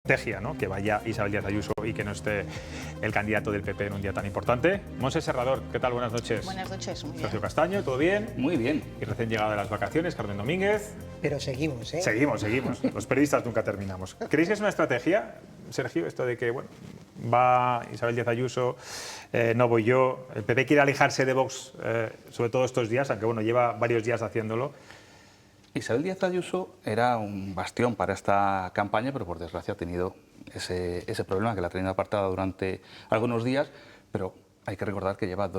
estrategia, ¿no? Que vaya Isabel Díaz Ayuso y que no esté el candidato del PP en un día tan importante. Monse Serrador, ¿qué tal? Buenas noches. Buenas noches, muy bien. Sergio Castaño, ¿todo bien? Muy bien. Y recién llegado de las vacaciones, Carmen Domínguez. Pero seguimos, ¿eh? Seguimos. Los periodistas nunca terminamos. ¿Creéis que es una estrategia, Sergio, esto de que, bueno, va Isabel Díaz Ayuso, no voy yo, el PP quiere alejarse de Vox, sobre todo estos días, aunque bueno, lleva varios días haciéndolo? Isabel Díaz Ayuso era un bastión para esta campaña, pero por desgracia ha tenido ese problema que la ha tenido apartada durante algunos días, pero hay que recordar que lleva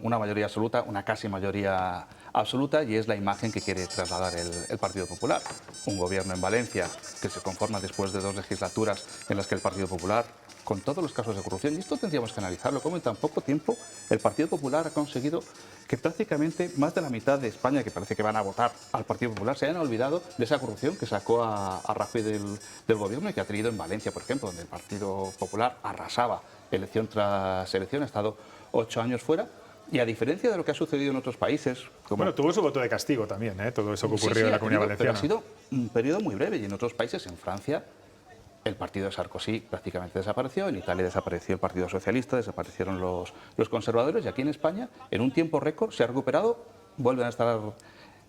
una mayoría absoluta, una casi mayoría absoluta, y es la imagen que quiere trasladar el Partido Popular. Un gobierno en Valencia que se conforma después de 2 legislaturas en las que el Partido Popular, con todos los casos de corrupción, y esto tendríamos que analizarlo, cómo en tan poco tiempo el Partido Popular ha conseguido que prácticamente más de la mitad de España, que parece que van a votar al Partido Popular, se hayan olvidado de esa corrupción que sacó a Rajoy del gobierno y que ha tenido en Valencia, por ejemplo, donde el Partido Popular arrasaba elección tras elección, ha estado 8 años fuera. Y a diferencia de lo que ha sucedido en otros países... Bueno, tuvo su voto de castigo también, todo eso que ocurrió en la Comunidad Valenciana. Pero ha sido un periodo muy breve, y en otros países, en Francia, el partido de Sarkozy prácticamente desapareció, en Italia desapareció el Partido Socialista, desaparecieron los conservadores, y aquí en España, en un tiempo récord, se ha recuperado, vuelven a estar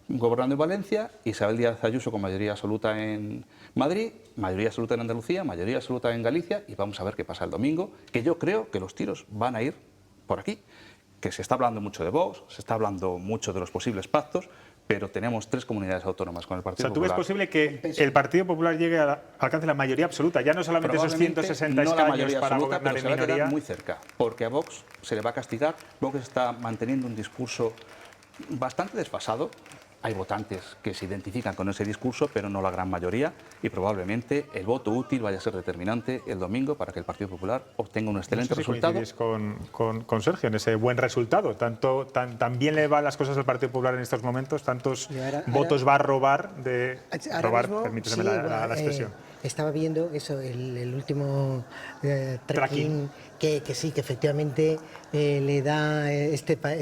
gobernando en Valencia, Isabel Díaz Ayuso con mayoría absoluta en Madrid, mayoría absoluta en Andalucía, mayoría absoluta en Galicia, y vamos a ver qué pasa el domingo, que yo creo que los tiros van a ir por aquí, que se está hablando mucho de Vox, se está hablando mucho de los posibles pactos, pero tenemos 3 comunidades autónomas con el Partido Popular. O sea, ¿tú ves posible que el Partido Popular llegue alcance la mayoría absoluta? Ya no solamente esos 160 escaños para gobernar en minoría. Se va a quedar muy cerca, porque a Vox se le va a castigar. Vox está manteniendo un discurso bastante desfasado. Hay votantes que se identifican con ese discurso, pero no la gran mayoría, y probablemente el voto útil vaya a ser determinante el domingo para que el Partido Popular obtenga un excelente resultado. No sé si coincidís con Sergio en ese buen resultado. Tan bien le van las cosas al Partido Popular en estos momentos, tantos votos va a robar de... Robar, mismo, permíteme sí, la expresión. Estaba viendo eso, el último tracking que sí, que efectivamente le da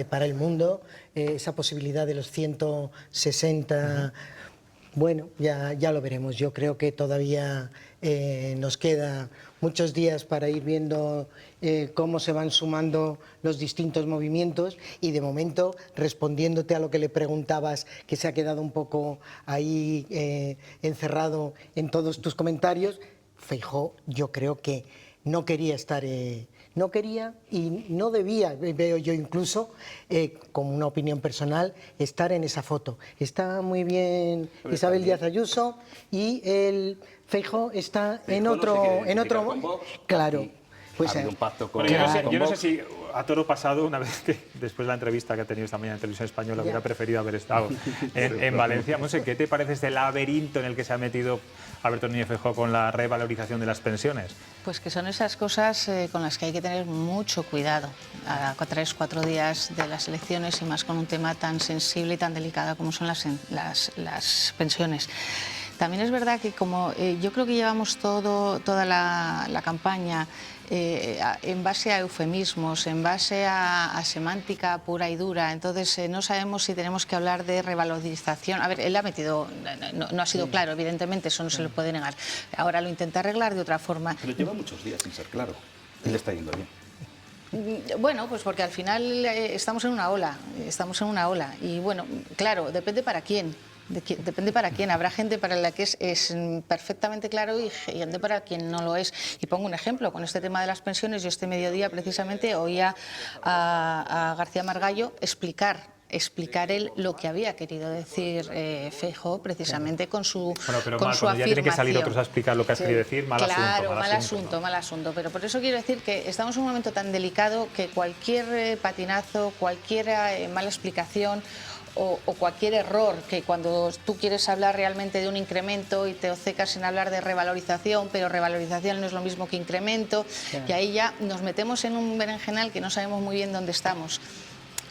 para el mundo esa posibilidad de los 160. Bueno, ya lo veremos. Yo creo que todavía nos queda muchos días para ir viendo cómo se van sumando los distintos movimientos, y de momento, respondiéndote a lo que le preguntabas, que se ha quedado un poco ahí encerrado en todos tus comentarios, Feijóo yo creo que no quería estar... no quería y no debía, veo yo incluso, como una opinión personal, estar en esa foto. Está muy bien Isabel Díaz Ayuso, y el Feijóo está en otro... Claro. Pues un pacto con... Yo no sé si a toro pasado, una vez que después de la entrevista que ha tenido esta mañana en Televisión Española, hubiera preferido haber estado en Valencia. No sé, ¿qué te parece este laberinto en el que se ha metido Alberto Núñez Feijóo con la revalorización de las pensiones? Pues que son esas cosas con las que hay que tener mucho cuidado a 3 o 4 días de las elecciones, y más con un tema tan sensible y tan delicado como son las pensiones. También es verdad que como yo creo que llevamos toda la campaña en base a eufemismos, en base a semántica pura y dura, entonces no sabemos si tenemos que hablar de revalorización. A ver, él ha metido, no ha sido claro, evidentemente, eso no se le puede negar. Ahora lo intenta arreglar de otra forma. Pero lleva muchos días sin ser claro, y le está yendo bien. Bueno, pues porque al final estamos en una ola, y bueno, claro, depende para quién. Depende para quién. Habrá gente para la que es perfectamente claro y gente para quien no lo es. Y pongo un ejemplo, con este tema de las pensiones, yo este mediodía precisamente oía a García Margallo explicar él lo que había querido decir Feijóo precisamente con su afirmación. Ya tienen que salir otros a explicar lo que has querido decir, mal asunto. Pero por eso quiero decir que estamos en un momento tan delicado que cualquier patinazo, cualquier mala explicación o cualquier error, que cuando tú quieres hablar realmente de un incremento y te obcecas en hablar de revalorización, pero revalorización no es lo mismo que incremento, y ahí ya nos metemos en un berenjenal que no sabemos muy bien dónde estamos.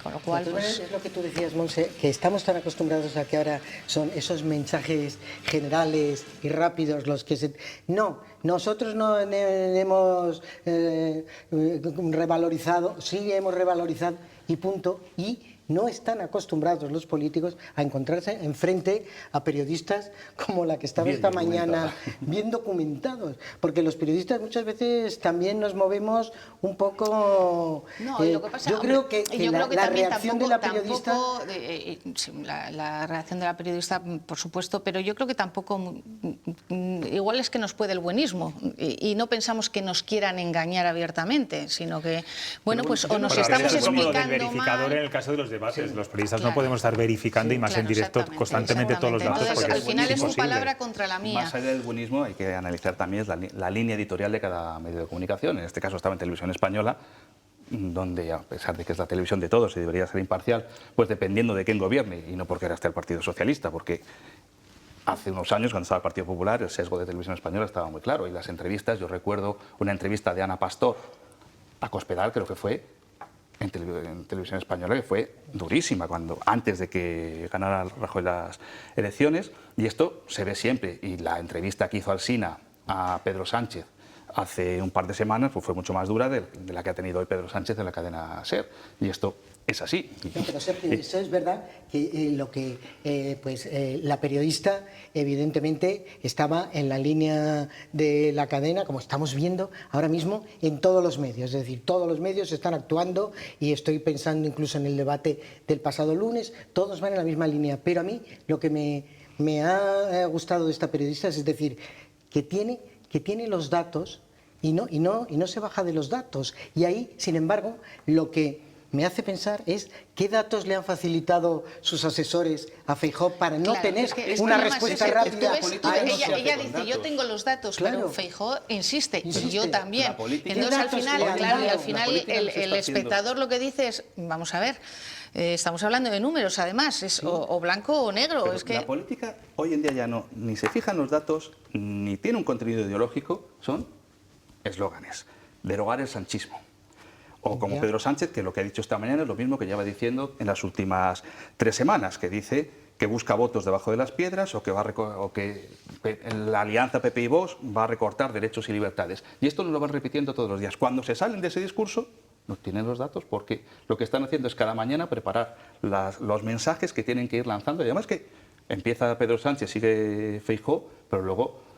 Con lo cual, pues... Es lo que tú decías, Monse, que estamos tan acostumbrados a que ahora son esos mensajes generales y rápidos los que se... No, nosotros no hemos revalorizado, sí hemos revalorizado y punto. Y no están acostumbrados los políticos a encontrarse enfrente a periodistas como la que estaba Bien esta mañana, bien documentados, porque los periodistas muchas veces también nos movemos un poco... No, y lo que pasa, yo hombre, creo que la reacción de la periodista... sí, la reacción de la periodista, por supuesto, pero yo creo que tampoco... Igual es que nos puede el buenismo y no pensamos que nos quieran engañar abiertamente, sino que, bueno, pues o nos estamos es como lo del explicando verificador mal... en el caso de los debates. Sí, Los periodistas claro. no podemos estar verificando y más en directo constantemente todos los datos. Entonces, Porque al final es tu imposible. palabra contra la mía. Más allá del buenismo, hay que analizar también la línea editorial de cada medio de comunicación. En este caso estaba en Televisión Española, donde, a pesar de que es la televisión de todos y debería ser imparcial, pues dependiendo de quién gobierne, y no porque ahora esté el Partido Socialista, porque hace unos años, cuando estaba el Partido Popular, el sesgo de Televisión Española estaba muy claro. Y las entrevistas, yo recuerdo una entrevista de Ana Pastor a Cospedal, creo que fue, en Televisión Española, que fue durísima, antes de que ganara Rajoy las elecciones, y esto se ve siempre. Y la entrevista que hizo Alsina a Pedro Sánchez hace un par de semanas pues fue mucho más dura de la que ha tenido hoy Pedro Sánchez en la cadena SER, y esto es así. No, pero Sergio, eso es verdad que la periodista evidentemente estaba en la línea de la cadena, como estamos viendo ahora mismo en todos los medios, es decir, todos los medios están actuando, y estoy pensando incluso en el debate del pasado lunes, todos van en la misma línea, pero a mí lo que me ha gustado de esta periodista es decir, que tiene los datos y no se baja de los datos, y ahí, sin embargo, lo que me hace pensar es qué datos le han facilitado sus asesores a Feijóo para no tener una respuesta rápida. Ella dice, yo tengo los datos, pero Feijóo insiste, y yo también. Entonces al final el espectador lo que dice es, vamos a ver, estamos hablando de números, además, es o blanco o negro. Pero es que la política hoy en día ya no, ni se fijan los datos, ni tiene un contenido ideológico, son eslóganes, derogar el sanchismo. O como Pedro Sánchez, que lo que ha dicho esta mañana es lo mismo que lleva diciendo en las últimas 3 semanas, que dice que busca votos debajo de las piedras, o que la alianza PP y Vox va a recortar derechos y libertades. Y esto nos lo van repitiendo todos los días. Cuando se salen de ese discurso, no tienen los datos, porque lo que están haciendo es cada mañana preparar los mensajes que tienen que ir lanzando. Y además que empieza Pedro Sánchez, sigue Feijóo, pero luego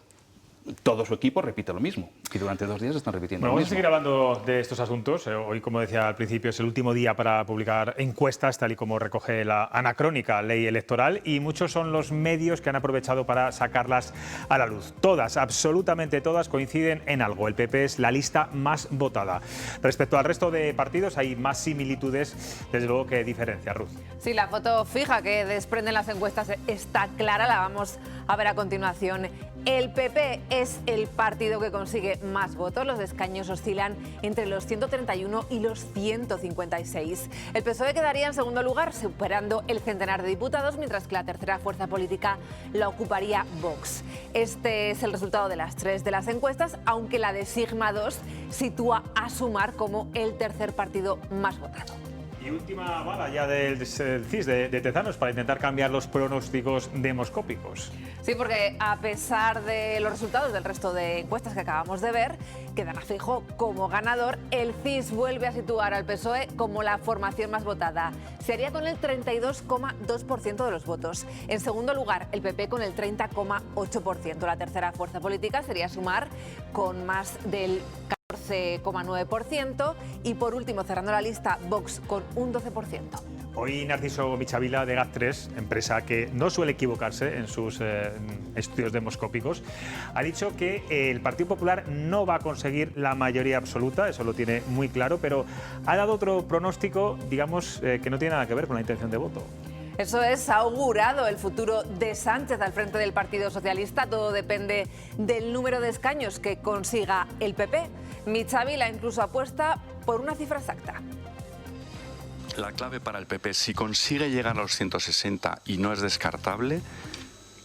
todo su equipo repite lo mismo, y durante 2 días están repitiendo lo mismo. Vamos a seguir hablando de estos asuntos. Hoy, como decía al principio, es el último día para publicar encuestas, tal y como recoge la anacrónica ley electoral, y muchos son los medios que han aprovechado para sacarlas a la luz. Todas, absolutamente todas, coinciden en algo. El PP es la lista más votada. Respecto al resto de partidos, hay más similitudes, desde luego, que diferencias. Ruth. Sí, la foto fija que desprenden las encuestas está clara, la vamos a ver a continuación. El PP es el partido que consigue más votos. Los escaños oscilan entre los 131 y los 156. El PSOE quedaría en segundo lugar, superando el centenar de diputados, mientras que la tercera fuerza política la ocuparía Vox. Este es el resultado de las 3 de las encuestas, aunque la de Sigma 2 sitúa a Sumar como el tercer partido más votado. Y última bala ya del CIS de Tezanos para intentar cambiar los pronósticos demoscópicos. Sí, porque a pesar de los resultados del resto de encuestas que acabamos de ver, que dan a Feijóo como ganador, el CIS vuelve a situar al PSOE como la formación más votada. Se haría con el 32,2% de los votos. En segundo lugar, el PP con el 30,8%. La tercera fuerza política sería Sumar con más del 14,9%, y por último, cerrando la lista, Vox con un 12%. Hoy Narciso Michavila de GAT3, empresa que no suele equivocarse en sus estudios demoscópicos, ha dicho que el Partido Popular no va a conseguir la mayoría absoluta, eso lo tiene muy claro, pero ha dado otro pronóstico, digamos, que no tiene nada que ver con la intención de voto. Eso es, ha augurado el futuro de Sánchez al frente del Partido Socialista. Todo depende del número de escaños que consiga el PP. Michavila incluso apuesta por una cifra exacta. La clave para el PP, si consigue llegar a los 160 y no es descartable,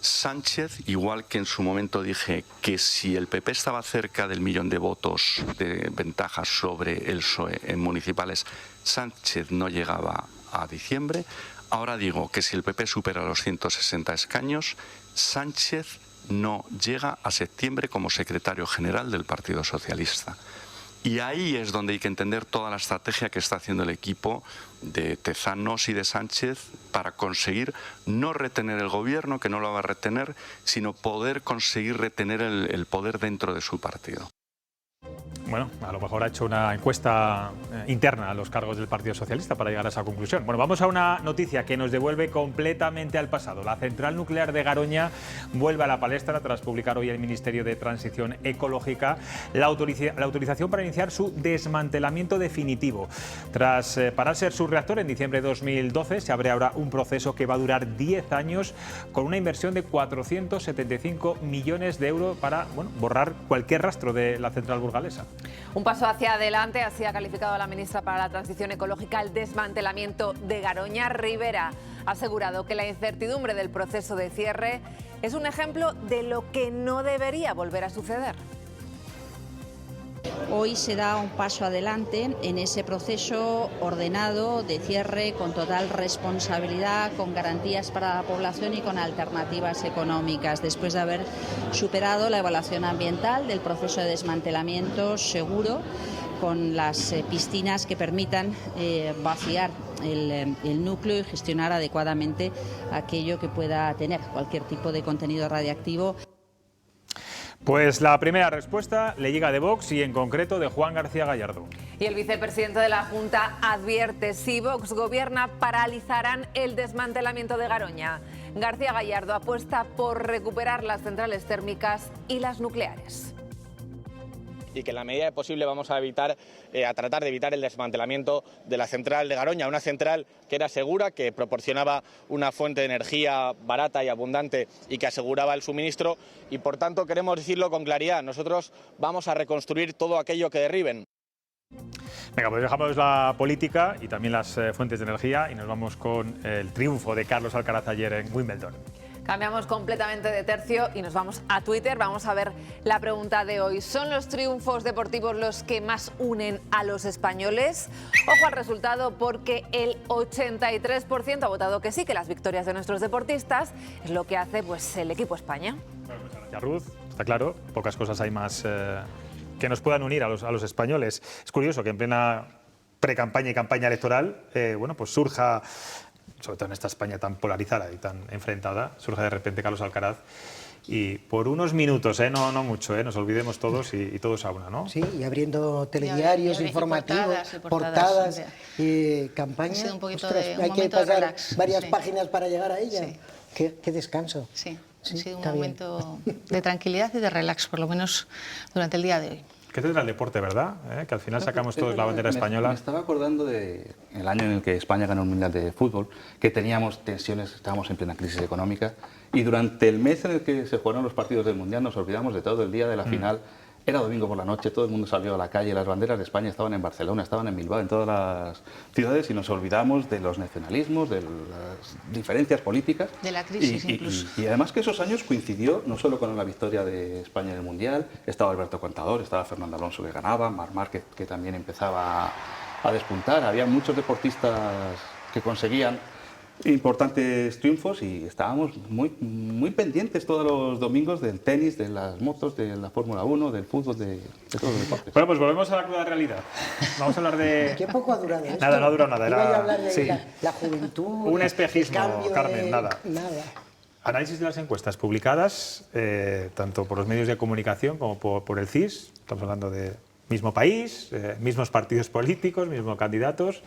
Sánchez, igual que en su momento dije que si el PP estaba cerca del 1.000.000 de votos de ventaja sobre el PSOE en municipales, Sánchez no llegaba a diciembre. Ahora digo que si el PP supera los 160 escaños, Sánchez no llega a septiembre como secretario general del Partido Socialista. Y ahí es donde hay que entender toda la estrategia que está haciendo el equipo de Tezanos y de Sánchez para conseguir no retener el gobierno, que no lo va a retener, sino poder conseguir retener el poder dentro de su partido. Bueno, a lo mejor ha hecho una encuesta interna a los cargos del Partido Socialista para llegar a esa conclusión. Bueno, vamos a una noticia que nos devuelve completamente al pasado. La central nuclear de Garoña vuelve a la palestra tras publicar hoy el Ministerio de Transición Ecológica la autorización para iniciar su desmantelamiento definitivo. Tras pararse su reactor en diciembre de 2012, se abre ahora un proceso que va a durar 10 años con una inversión de 475 millones de euros para borrar cualquier rastro de la central burgalesa. Un paso hacia adelante, así ha calificado la ministra para la Transición Ecológica el desmantelamiento de Garoña. Rivera ha asegurado que la incertidumbre del proceso de cierre es un ejemplo de lo que no debería volver a suceder. Hoy se da un paso adelante en ese proceso ordenado de cierre con total responsabilidad, con garantías para la población y con alternativas económicas, después de haber superado la evaluación ambiental del proceso de desmantelamiento seguro, con las piscinas que permitan vaciar el núcleo y gestionar adecuadamente aquello que pueda tener cualquier tipo de contenido radiactivo. Pues la primera respuesta le llega de Vox y en concreto de Juan García Gallardo. Y el vicepresidente de la Junta advierte: si Vox gobierna, paralizarán el desmantelamiento de Garoña. García Gallardo apuesta por recuperar las centrales térmicas y las nucleares. Y que en la medida de posible vamos a tratar de evitar el desmantelamiento de la central de Garoña, una central que era segura, que proporcionaba una fuente de energía barata y abundante y que aseguraba el suministro, y por tanto queremos decirlo con claridad: nosotros vamos a reconstruir todo aquello que derriben. Venga, pues dejamos la política y también las fuentes de energía y nos vamos con el triunfo de Carlos Alcaraz ayer en Wimbledon. Cambiamos completamente de tercio y nos vamos a Twitter. Vamos a ver la pregunta de hoy. ¿Son los triunfos deportivos los que más unen a los españoles? Ojo al resultado, porque el 83% ha votado que sí, que las victorias de nuestros deportistas es lo que hace el equipo España. Bueno, muchas gracias, Ruth. Está claro, pocas cosas hay más que nos puedan unir a los españoles. Es curioso que en plena pre-campaña y campaña electoral pues surja, sobre todo en esta España tan polarizada y tan enfrentada, surge de repente Carlos Alcaraz y por unos minutos, no mucho, nos olvidemos todos y todos a una, ¿no? Sí, y abriendo telediarios, informativos, portadas, campañas. Ha sido un poquito hay que pasar relax, varias páginas para llegar a ella. Sí. Qué descanso. Sí, ha sido un momento de tranquilidad y de relax, por lo menos durante el día de hoy. ¿Qué tendrá el deporte, verdad? Que al final sacamos todos la bandera española. Me estaba acordando del año en el que España ganó el Mundial de Fútbol, que teníamos tensiones, estábamos en plena crisis económica, y durante el mes en el que se jugaron los partidos del Mundial nos olvidamos de todo. El día de la final era domingo por la noche, todo el mundo salió a la calle, las banderas de España estaban en Barcelona, estaban en Bilbao, en todas las ciudades, y nos olvidamos de los nacionalismos, de las diferencias políticas. De la crisis incluso. Y además que esos años coincidió no solo con la victoria de España en el Mundial, estaba Alberto Contador, estaba Fernando Alonso que ganaba, Marc Márquez que también empezaba a despuntar, había muchos deportistas que conseguían importantes triunfos y estábamos muy pendientes todos los domingos del tenis, de las motos, de la Fórmula 1, del fútbol, de todos los deportes. Bueno, pues volvemos a la cruda realidad. Vamos a hablar de... Qué poco ha durado esto. Nada, no ha durado nada. Iba a hablar de sí. la juventud. Un espejismo, el cambio Carmen, nada. Nada. Análisis de las encuestas publicadas, tanto por los medios de comunicación como por el CIS. Estamos hablando de mismo país, mismos partidos políticos, mismos candidatos.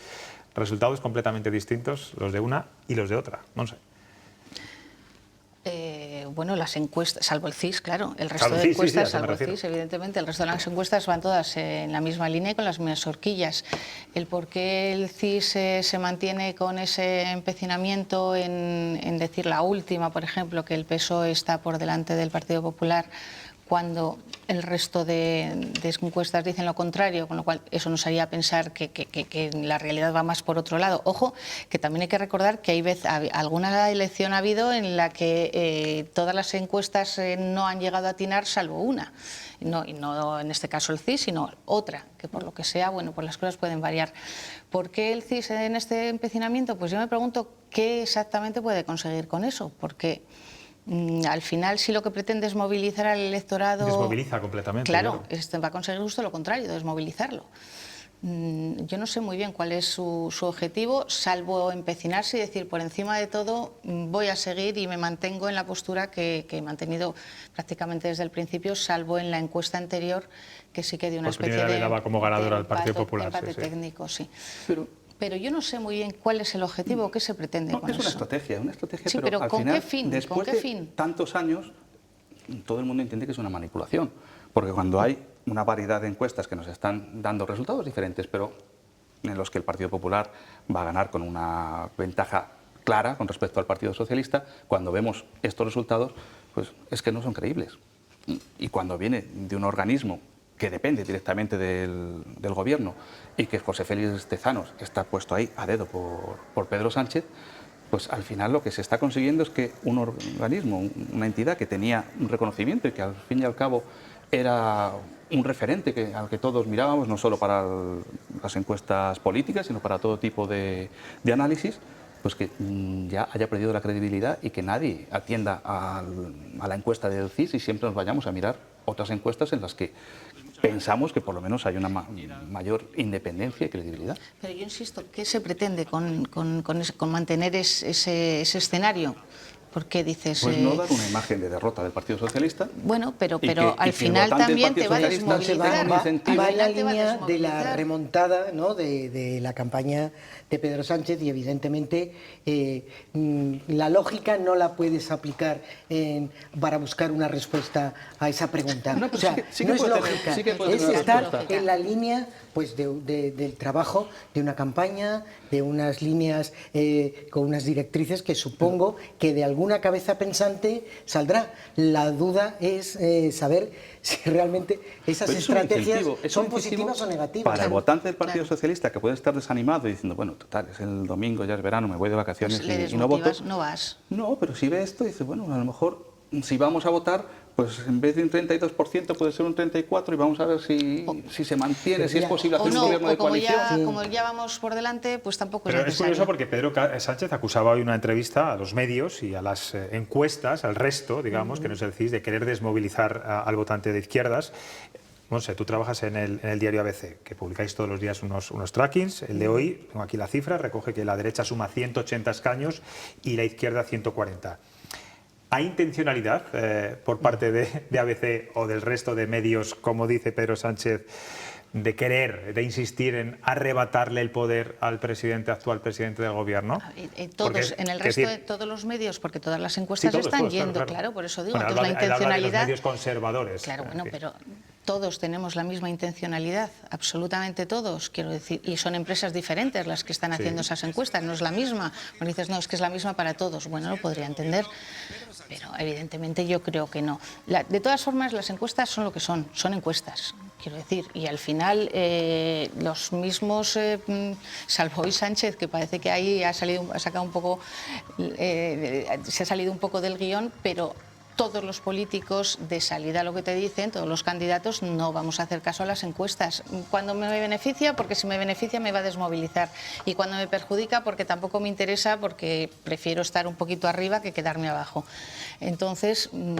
Resultados completamente distintos, los de una y los de otra. Monse. Bueno, las encuestas, salvo el CIS, claro, el resto de encuestas, salvo el CIS, evidentemente, el resto de las encuestas van todas en la misma línea y con las mismas horquillas. El por qué el CIS se mantiene con ese empecinamiento en decir la última, por ejemplo, que el PSOE está por delante del Partido Popular, cuando el resto de encuestas dicen lo contrario, con lo cual eso nos haría pensar que la realidad va más por otro lado. Ojo, que también hay que recordar que alguna elección ha habido en la que todas las encuestas no han llegado a atinar, salvo una. Y no en este caso el CIS, sino otra, que por lo que sea, bueno, pues las cosas pueden variar. ¿Por qué el CIS en este empecinamiento? Pues yo me pregunto qué exactamente puede conseguir con eso, porque Al final, si lo que pretende es movilizar al electorado... Desmoviliza completamente. Claro, va a conseguir justo lo contrario, desmovilizarlo. Yo no sé muy bien cuál es su objetivo, salvo empecinarse y decir, por encima de todo, voy a seguir y me mantengo en la postura que he mantenido prácticamente desde el principio, salvo en la encuesta anterior, que sí que dio una especie de... le daba como ganador al Partido Popular. Empate técnico, sí. Pero yo no sé muy bien cuál es el objetivo, qué se pretende con eso. Es una estrategia, sí, pero al ¿con final, qué fin? Después ¿Con qué de fin? tantos años, todo el mundo entiende que es una manipulación, porque cuando hay una variedad de encuestas que nos están dando resultados diferentes, pero en los que el Partido Popular va a ganar con una ventaja clara con respecto al Partido Socialista, cuando vemos estos resultados, pues es que no son creíbles. Y cuando viene de un organismo que depende directamente del gobierno y que José Félix Tezanos está puesto ahí a dedo por Pedro Sánchez, pues al final lo que se está consiguiendo es que un organismo, una entidad que tenía un reconocimiento y que al fin y al cabo era un referente al que todos mirábamos, no solo para las encuestas políticas, sino para todo tipo de análisis, pues que ya haya perdido la credibilidad y que nadie atienda a la encuesta del CIS y siempre nos vayamos a mirar otras encuestas en las que pensamos que por lo menos hay una mayor independencia y credibilidad. Pero yo insisto, ¿qué se pretende con mantener ese escenario? Porque dices... Pues no dar una imagen de derrota del Partido Socialista. Bueno, pero al final también te va a desmovilizar. Va en la línea de la remontada, ¿no?, de la campaña de Pedro Sánchez y evidentemente la lógica no la puedes aplicar para buscar una respuesta a esa pregunta. No, o sea, no es lógica, es estar en la línea pues del trabajo de una campaña, de unas líneas con unas directrices que supongo que de alguna cabeza pensante saldrá. La duda es saber si realmente esas estrategias son positivas o negativas. Para el votante del Partido Socialista que puede estar desanimado y diciendo, bueno, total, es el domingo, ya es verano, me voy de vacaciones pues y no voto. No vas. No, pero si ve esto, dice, bueno, a lo mejor si vamos a votar, pues en vez de un 32% puede ser un 34% y vamos a ver si se mantiene, si es posible hacer un gobierno de coalición. Como ya vamos por delante, pues tampoco Pero es necesario. Es curioso porque Pedro Sánchez acusaba hoy en una entrevista a los medios y a las encuestas, al resto, digamos, que no es el CIS, de querer desmovilizar al votante de izquierdas. No sé, tú trabajas en el diario ABC, que publicáis todos los días unos trackings. El de hoy, tengo aquí la cifra, recoge que la derecha suma 180 escaños y la izquierda 140. ¿Hay intencionalidad por parte de ABC o del resto de medios, como dice Pedro Sánchez, de insistir en arrebatarle el poder al actual presidente del gobierno? Todos, en el resto de todos los medios, porque todas las encuestas están yendo, claro, por eso digo, bueno, entonces la intencionalidad... de los medios conservadores. Claro, bueno, pero todos tenemos la misma intencionalidad, absolutamente todos, quiero decir, y son empresas diferentes las que están haciendo esas encuestas, no es la misma. Cuando dices, no, es que es la misma para todos, bueno, lo podría entender, pero evidentemente yo creo que no. De todas formas, las encuestas son lo que son encuestas. Quiero decir, y al final los mismos, salvo hoy Sánchez, que parece que ahí se ha sacado un poco, se ha salido un poco del guión, pero todos los políticos de salida lo que te dicen, todos los candidatos, no vamos a hacer caso a las encuestas. Cuando me beneficia, porque si me beneficia me va a desmovilizar. Y cuando me perjudica, porque tampoco me interesa, porque prefiero estar un poquito arriba que quedarme abajo. Entonces, no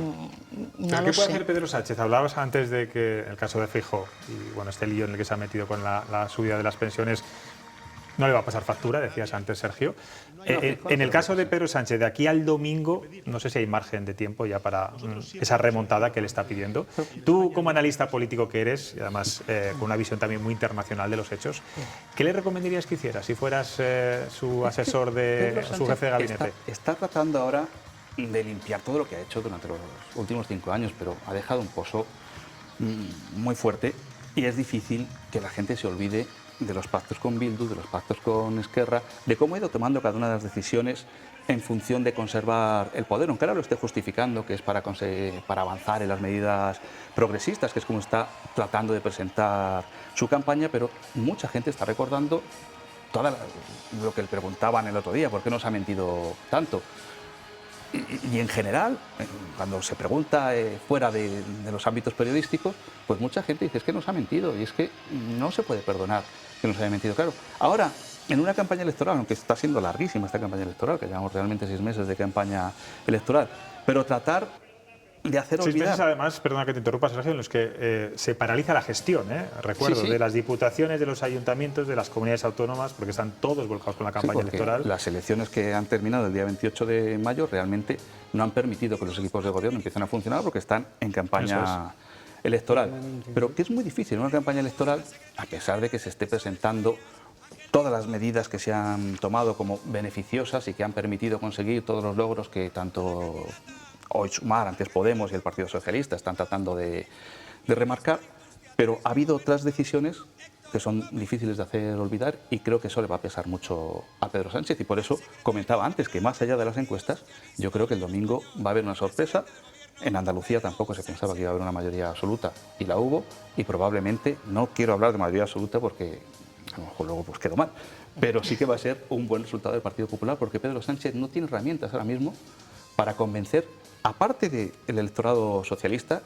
lo sé. ¿Qué puede hacer Pedro Sánchez? Hablabas antes de que el caso de Feijóo y bueno, este lío en el que se ha metido con la subida de las pensiones no le va a pasar factura, decías antes, Sergio. En el caso de Pedro Sánchez, de aquí al domingo, no sé si hay margen de tiempo ya para esa remontada que le está pidiendo. Tú, como analista político que eres, y además con una visión también muy internacional de los hechos, ¿qué le recomendarías que hiciera si fueras su asesor, su jefe de gabinete? Está tratando ahora de limpiar todo lo que ha hecho durante los últimos 5 años, pero ha dejado un pozo muy fuerte y es difícil que la gente se olvide de los pactos con Bildu, de los pactos con Esquerra, de cómo ha ido tomando cada una de las decisiones en función de conservar el poder, aunque ahora lo esté justificando, que es para avanzar en las medidas progresistas, que es como está tratando de presentar su campaña, pero mucha gente está recordando todo lo que le preguntaban el otro día, ¿por qué nos ha mentido tanto? Y en general, cuando se pregunta fuera de los ámbitos periodísticos, pues mucha gente dice, es que nos ha mentido, y es que no se puede perdonar que nos haya mentido. Claro, ahora en una campaña electoral, aunque está siendo larguísima esta campaña electoral, que llevamos realmente 6 meses de campaña electoral, pero tratar de hacer 6 olvidar... meses, además, perdona que te interrumpa, Sergio, en los que se paraliza la gestión, recuerdo, de las diputaciones, de los ayuntamientos, de las comunidades autónomas, porque están todos volcados con la campaña electoral. Las elecciones que han terminado el día 28 de mayo realmente no han permitido que los equipos de gobierno empiecen a funcionar porque están en campaña electoral. Pero que es muy difícil en una campaña electoral, a pesar de que se esté presentando todas las medidas que se han tomado como beneficiosas y que han permitido conseguir todos los logros que tanto hoy Sumar, antes Podemos y el Partido Socialista están tratando de remarcar, pero ha habido otras decisiones que son difíciles de hacer olvidar y creo que eso le va a pesar mucho a Pedro Sánchez y por eso comentaba antes que más allá de las encuestas, yo creo que el domingo va a haber una sorpresa. En Andalucía tampoco se pensaba que iba a haber una mayoría absoluta y la hubo y probablemente, no quiero hablar de mayoría absoluta porque a lo mejor luego pues quedo mal, pero sí que va a ser un buen resultado del Partido Popular porque Pedro Sánchez no tiene herramientas ahora mismo para convencer, aparte del electorado socialista,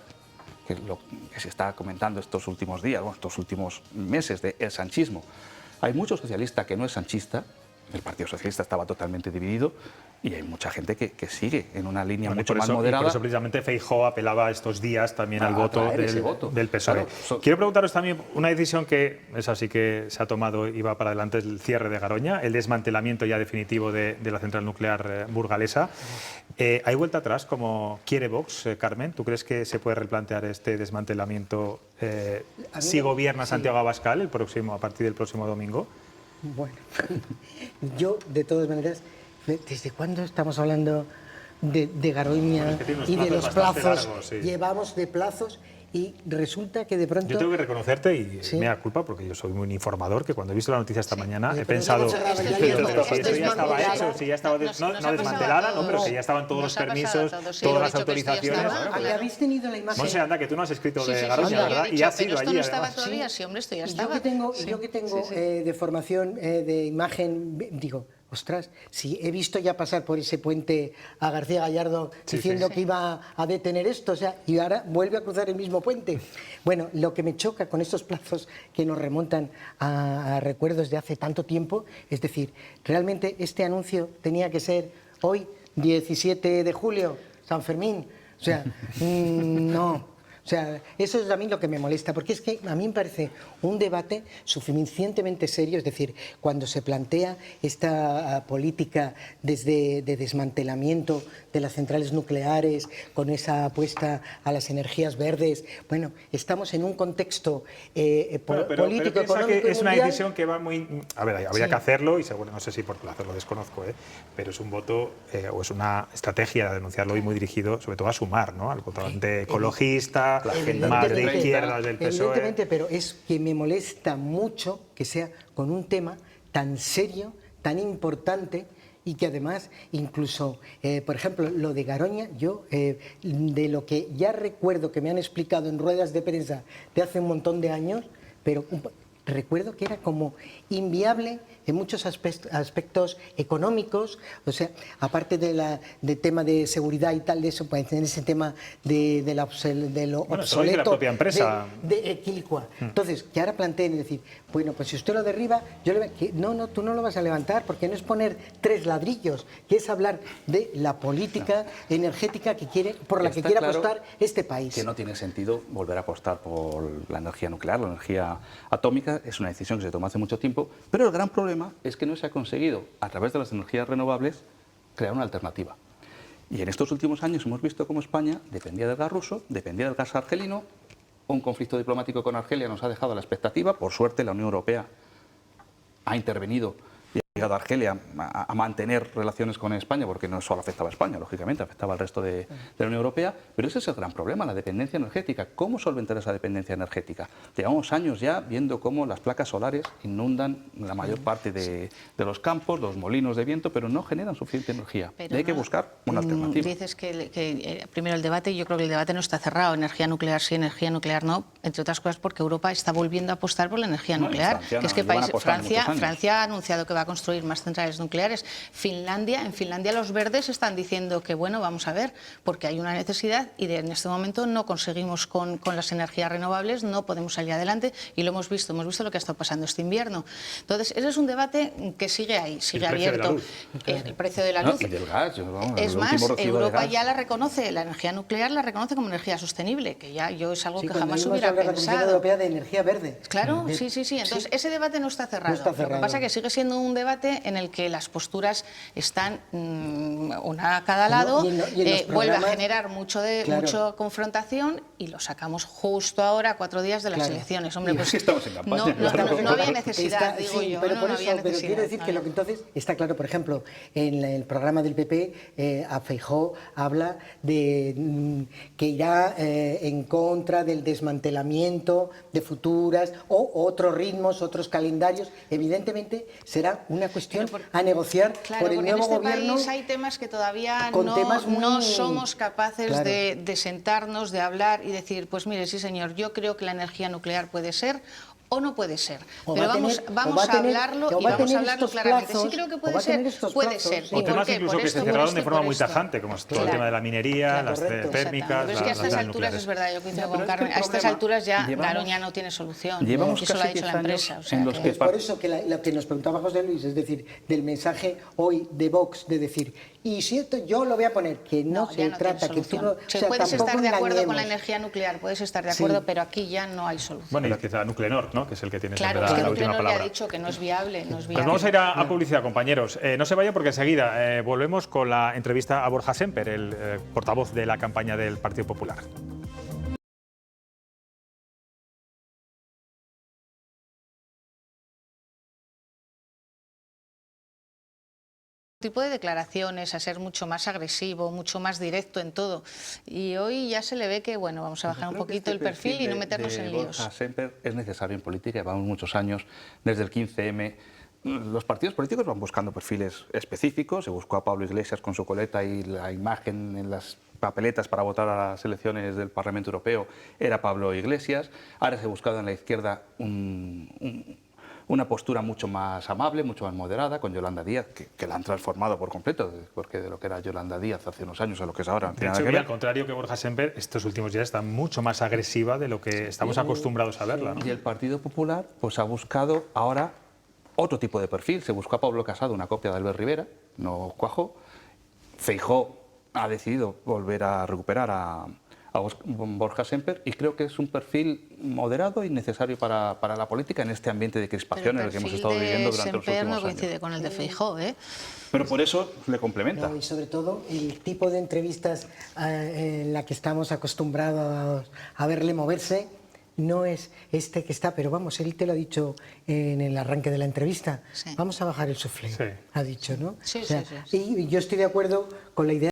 que es lo que se está comentando estos últimos días, bueno, estos últimos meses del sanchismo. Hay mucho socialista que no es sanchista, el Partido Socialista estaba totalmente dividido y hay mucha gente que sigue en una línea mucho más moderada. Y por eso precisamente Feijóo apelaba estos días también al voto del PSOE. Claro, Quiero preguntaros también una decisión que es así que se ha tomado y va para adelante, el cierre de Garoña, el desmantelamiento ya definitivo de la central nuclear burgalesa. ¿Hay vuelta atrás como quiere Vox, Carmen? ¿Tú crees que se puede replantear este desmantelamiento si gobierna Santiago Abascal a partir del próximo domingo? Bueno, yo de todas maneras, ¿desde cuándo estamos hablando de Garoña y de los plazos? Largos, sí. Llevamos de plazos y resulta que de pronto... Yo tengo que reconocerte, y me da culpa porque yo soy muy informador, que cuando he visto la noticia esta mañana he pensado, si esto ya estaba hecho, si ya estaba no desmantelada, no, pero que ya estaban todos los permisos, todas las autorizaciones. ¿Habéis tenido la imagen? Monse, anda, que tú no has escrito de Garoña, ¿verdad? Y has ido allí, además. Sí, hombre, esto ya estaba. Yo que tengo de formación de imagen, digo, ostras, si he visto ya pasar por ese puente a García Gallardo diciendo que iba a detener esto, o sea, y ahora vuelve a cruzar el mismo puente. Bueno, lo que me choca con estos plazos que nos remontan a recuerdos de hace tanto tiempo, es decir, realmente este anuncio tenía que ser hoy, 17 de julio, San Fermín, o sea, no. O sea, eso es a mí lo que me molesta, porque es que a mí me parece un debate suficientemente serio, es decir, cuando se plantea esta política de desmantelamiento de las centrales nucleares, con esa apuesta a las energías verdes, bueno, estamos en un contexto político, económico es una mundial. decisión que va muy... A ver, habría que hacerlo, y seguro, no sé si por placer lo desconozco, pero es un voto o es una estrategia de denunciarlo y muy dirigido sobre todo a Sumar, ¿no? Al votante ecologista, más de izquierdas del PSOE. Evidentemente, pero es que me molesta mucho que sea con un tema tan serio, tan importante y que además incluso, por ejemplo, lo de Garoña, yo de lo que ya recuerdo que me han explicado en ruedas de prensa de hace un montón de años, pero recuerdo que era como inviable en muchos aspectos económicos, o sea, aparte de tema de seguridad y tal, de eso, pues en ese tema de lo obsoleto de la propia empresa. de Equilicua. Entonces, que ahora planteen y decir, bueno, pues si usted lo derriba, no, tú no lo vas a levantar, porque no es poner 3 ladrillos, que es hablar de la política energética por la que quiere apostar este país. Que no tiene sentido volver a apostar por la energía nuclear, la energía atómica, es una decisión que se tomó hace mucho tiempo, pero el gran problema es que no se ha conseguido, a través de las energías renovables, crear una alternativa. Y en estos últimos años hemos visto cómo España dependía del gas ruso, dependía del gas argelino, un conflicto diplomático con Argelia nos ha dejado a la expectativa, por suerte la Unión Europea ha intervenido y ha llegado a Argelia a mantener relaciones con España, porque no solo afectaba a España, lógicamente, afectaba al resto de la Unión Europea, pero ese es el gran problema, la dependencia energética. ¿Cómo solventar esa dependencia energética? Llevamos años ya viendo cómo las placas solares inundan la mayor parte de los campos, los molinos de viento, pero no generan suficiente energía. Y hay que buscar una alternativa. Dices que primero el debate, yo creo que el debate no está cerrado, energía nuclear sí, energía nuclear no, entre otras cosas porque Europa está volviendo a apostar por la energía nuclear. Francia, que es que Francia ha anunciado que va a construir construir más centrales nucleares. En Finlandia los verdes están diciendo que, bueno, vamos a ver, porque hay una necesidad y en este momento no conseguimos con las energías renovables, no podemos salir adelante, y lo hemos visto lo que ha estado pasando este invierno. Entonces, ese es un debate que sigue ahí, sigue abierto. El precio de la luz. Y del gas. Es más, Europa ya la reconoce, la energía nuclear la reconoce como energía sostenible, que ya es algo que jamás hubiera la Comisión pensado. Europea de Energía Verde. Claro, sí. Entonces, ese debate no está cerrado. No está cerrado. Lo que pasa es que sigue siendo un debate en el que las posturas están una a cada lado, vuelve a generar mucha confrontación y lo sacamos justo ahora, a 4 días de las elecciones. Hombre, pues estamos en campaña. No había necesidad, digo yo. Pero no había pero quiero decir que lo que entonces está claro, por ejemplo, en el programa del PP, a Feijóo habla de que irá en contra del desmantelamiento de futuras o otros ritmos, otros calendarios. Evidentemente será una cuestión a negociar por el nuevo gobierno. En este país hay temas que todavía no somos capaces de sentarnos, de hablar y decir, pues mire, sí señor, yo creo que la energía nuclear puede ser o no puede ser, pero vamos a hablarlo y vamos a hablarlo claramente. Sí creo que puede ser. O temas incluso que se cerraron de forma muy tajante, como es todo el tema de la minería, las térmicas, pero es que a estas alturas, es verdad, yo coincido con Carmen, a estas alturas ya Garoña no tiene solución, y eso lo ha dicho la empresa. Es por eso que lo que nos preguntaba José Luis, es decir, del mensaje hoy de Vox, de decir, y si esto yo lo voy a poner, que no se trata, que tú no... Puedes estar de acuerdo con la energía nuclear, puedes estar de acuerdo, pero aquí ya no hay solución. Bueno, y quizá Nuclenor, ¿no?, que es el que tiene claro, la última palabra. Ya ha dicho que no es viable. Pues vamos a ir a publicidad, compañeros. No se vayan porque enseguida volvemos con la entrevista a Borja Semper, el portavoz de la campaña del Partido Popular. Tipo de declaraciones, a ser mucho más agresivo, mucho más directo en todo. Y hoy ya se le ve que, bueno, vamos a bajar un poquito el perfil y no meternos en líos. Borja Semper es necesario en política, llevamos muchos años, desde el 15M. Los partidos políticos van buscando perfiles específicos. Se buscó a Pablo Iglesias con su coleta y la imagen en las papeletas para votar a las elecciones del Parlamento Europeo era Pablo Iglesias. Ahora se ha buscado en la izquierda una postura mucho más amable, mucho más moderada, con Yolanda Díaz, que la han transformado por completo, porque de lo que era Yolanda Díaz hace unos años a lo que es ahora. De hecho, al contrario que Borja Semper, estos últimos días está mucho más agresiva de lo que estamos acostumbrados a verla, ¿no? Y el Partido Popular pues ha buscado ahora otro tipo de perfil. Se buscó a Pablo Casado, una copia de Albert Rivera, no cuajó. Feijóo ha decidido volver a recuperar a Borja Semper, y creo que es un perfil moderado y necesario para la política en este ambiente de crispación en el que hemos estado viviendo durante los últimos años. No coincide con el de Feijóo, ¿eh? Pero por eso le complementa. Y sobre todo el tipo de entrevistas en la que estamos acostumbrados a verle moverse no es este que está, pero vamos, él te lo ha dicho en el arranque de la entrevista, vamos a bajar el suflé, ha dicho, ¿no? Sí. Y yo estoy de acuerdo con la idea